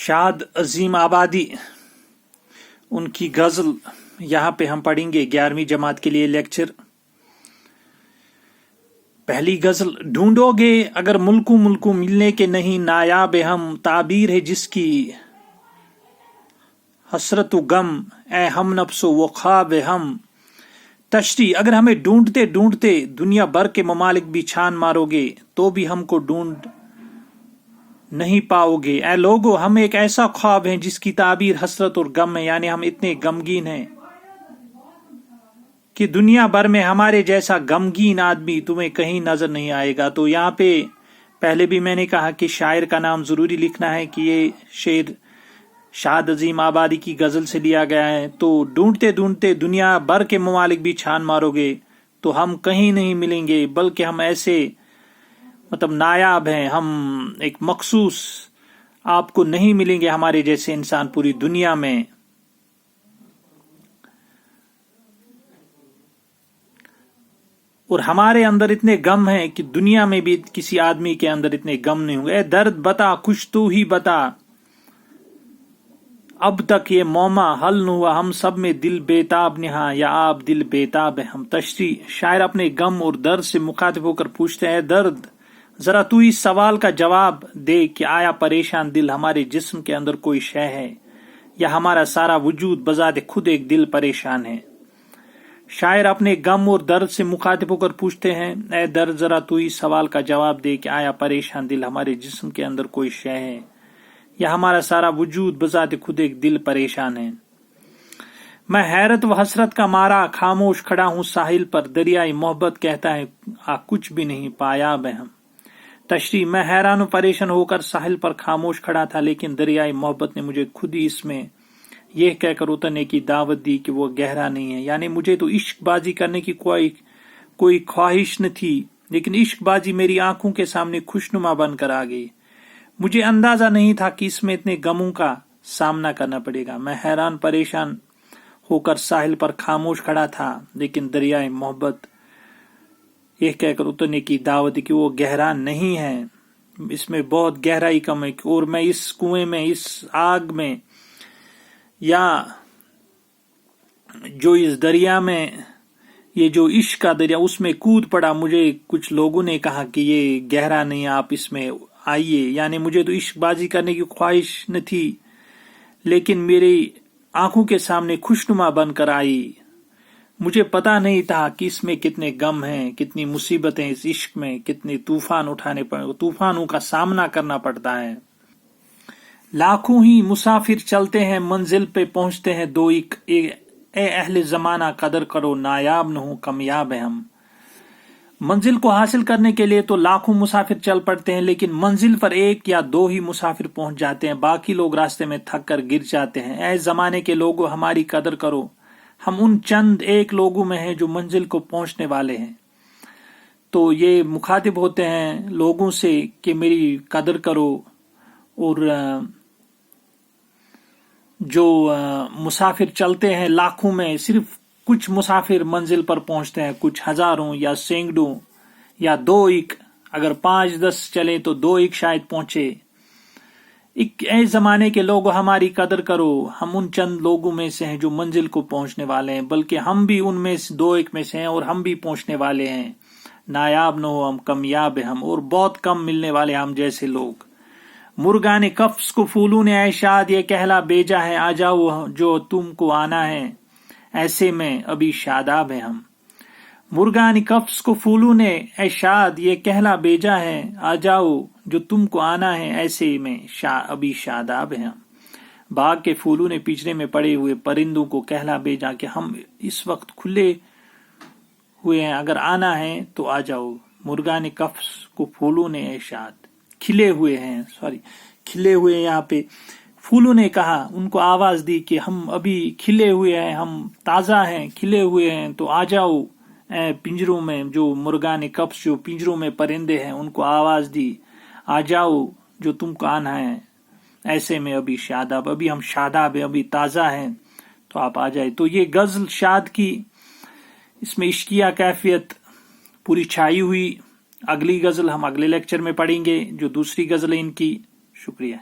शाद अजीम आबादी, उनकी गजल यहाँ पे हम पढ़ेंगे 11वीं जमात के लिए लेक्चर। पहली गजल। ढूंढोगे अगर मुल्कू मुल्कू मिलने के नहीं नायाब हम, ताबीर है जिसकी हसरत गम, ए हम नफ्सो वो ख्वाब हम। तशरी, अगर हमें ढूंढते ढूंढते दुनिया भर के ममालिक भी छान मारोगे तो भी हमको ढूंढ नहीं पाओगे। ए लोगो, हम एक ऐसा ख्वाब है जिसकी ताबीर हसरत और गम है, यानी हम इतने गमगीन हैं कि दुनिया भर में हमारे जैसा गमगीन आदमी तुम्हें कहीं नजर नहीं आएगा। तो यहाँ पे पहले भी मैंने कहा कि शायर का नाम जरूरी लिखना है कि ये शेर शाद अजीम आबादी की गजल से लिया गया है। तो ढूंढते ढूंढते दुनिया भर के ममालिक भी छान मारोगे तो हम कहीं नहीं मिलेंगे, बल्कि हम ऐसे नायाब हैं, हम एक मखसूस आपको नहीं मिलेंगे हमारे जैसे इंसान पूरी दुनिया में। और हमारे अंदर इतने गम हैं कि दुनिया में भी किसी आदमी के अंदर इतने गम नहीं होंगे। दर्द बता कुछ तू ही बता, अब तक ये मौमा हल न हुआ, हम सब में दिल बेताब निहा, या आप दिल बेताब है हम। तशरी, शायर अपने गम और दर्द से मुखातिब होकर पूछते हैं, दर्द जरा तू इस सवाल का जवाब दे कि आया परेशान दिल हमारे जिस्म के अंदर कोई शय है, या हमारा सारा वजूद बजाते खुद एक दिल परेशान है। शायर अपने गम और दर्द से मुखातिब होकर पूछते हैं, ए दर्द जरा तू इस सवाल का जवाब दे कि आया परेशान दिल हमारे जिस्म के अंदर कोई शय है, या हमारा सारा वजूद बजाते खुद एक दिल परेशान है। मैं हैरत व हसरत का मारा खामोश खड़ा हूँ साहिल पर, दरियाई मोहब्बत कहता है कुछ भी नहीं पाया बे हम। तशरी, मैं हैरान व परेशान होकर साहिल पर खामोश खड़ा था, लेकिन दरियाई मोहब्बत ने मुझे खुद ही इसमें यह कहकर उतरने की दावत दी कि वो गहरा नहीं है। यानी मुझे तो इश्कबाजी करने की कोई ख्वाहिश न थी, लेकिन इश्कबाजी मेरी आंखों के सामने खुशनुमा बनकर आ गई। मुझे अंदाजा नहीं था कि इसमें इतने गमों का सामना करना पड़ेगा। मैं हैरान परेशान होकर साहिल पर खामोश खड़ा था, लेकिन दरियाई मोहब्बत यह कहकर उतरने की दावत कि वो गहरा नहीं है, इसमें बहुत गहराई कम है, और मैं इस कुएं में, इस आग में, या जो इस दरिया में, ये जो इश्क का दरिया, उसमें कूद पड़ा। मुझे कुछ लोगों ने कहा कि ये गहरा नहीं है, आप इसमें आइए। यानी मुझे तो इश्कबाजी करने की ख्वाहिश न थी, लेकिन मेरी आंखों के सामने खुशनुमा बनकर आई। मुझे पता नहीं था कि इसमें कितने गम हैं, कितनी मुसीबतें इस इश्क में, कितने तूफानों का सामना करना पड़ता है। लाखों ही मुसाफिर चलते हैं मंजिल पे पहुंचते हैं दो एक, ए अहले जमाना कदर करो नायाब न हो कामयाब है हम। मंजिल को हासिल करने के लिए तो लाखों मुसाफिर चल पड़ते हैं, लेकिन मंजिल पर एक या दो ही मुसाफिर पहुंच जाते हैं, बाकी लोग रास्ते में थक कर गिर जाते हैं। ऐ जमाने के लोगों हमारी कदर करो, हम उन चंद एक लोगों में हैं जो मंजिल को पहुंचने वाले हैं। तो ये मुखातिब होते हैं लोगों से कि मेरी कदर करो, और जो मुसाफिर चलते हैं लाखों में, सिर्फ कुछ मुसाफिर मंजिल पर पहुंचते हैं, कुछ हजारों या सैकड़ों या दो एक, अगर 5-10 चले तो दो एक शायद पहुंचे। ऐसे जमाने के लोग हमारी कदर करो, हम उन चंद लोगों में से हैं जो मंजिल को पहुंचने वाले हैं, बल्कि हम भी उनमें से दो एक में से हैं, और हम भी पहुंचने वाले हैं। नायाब न हो हम कामयाब है हम, और बहुत कम मिलने वाले हम जैसे लोग। मुर्गा ने कफ्स को फूलू ने ऐशाद ये कहला बेजा है, आ जाओ जो तुमको आना है ऐसे में अभी शादाब है हम। मुर्गा ने कफ्स को फूलू ने ऐशाद ये कहला बेजा है, आ जाओ जो तुमको आना है ऐसे में अभी शादाब है हम। बाग के फूलों ने पिंजरे में पड़े हुए परिंदों को कहला भेजा कि हम इस वक्त खुले हुए हैं, अगर आना है तो आ जाओ। मुर्गा ने कफ्स को फूलों ने ऐशाद, खिले हुए यहाँ पे फूलों ने कहा, उनको आवाज दी कि हम अभी खिले हुए हैं, हम ताजा हैं, खिले हुए हैं, तो आ जाओ पिंजरों में। जो मुर्गा ने कफ्स, जो पिंजरों में परिंदे हैं, उनको आवाज दी, आ जाओ जो तुमको आना है ऐसे में अभी शादाब, अभी हम शादाब है, अभी ताजा हैं, तो आप आ जाए। तो ये गजल शाद की, इसमें इश्किया कैफियत पूरी छाई हुई। अगली गजल हम अगले लेक्चर में पढ़ेंगे, जो दूसरी गजल है इनकी। शुक्रिया।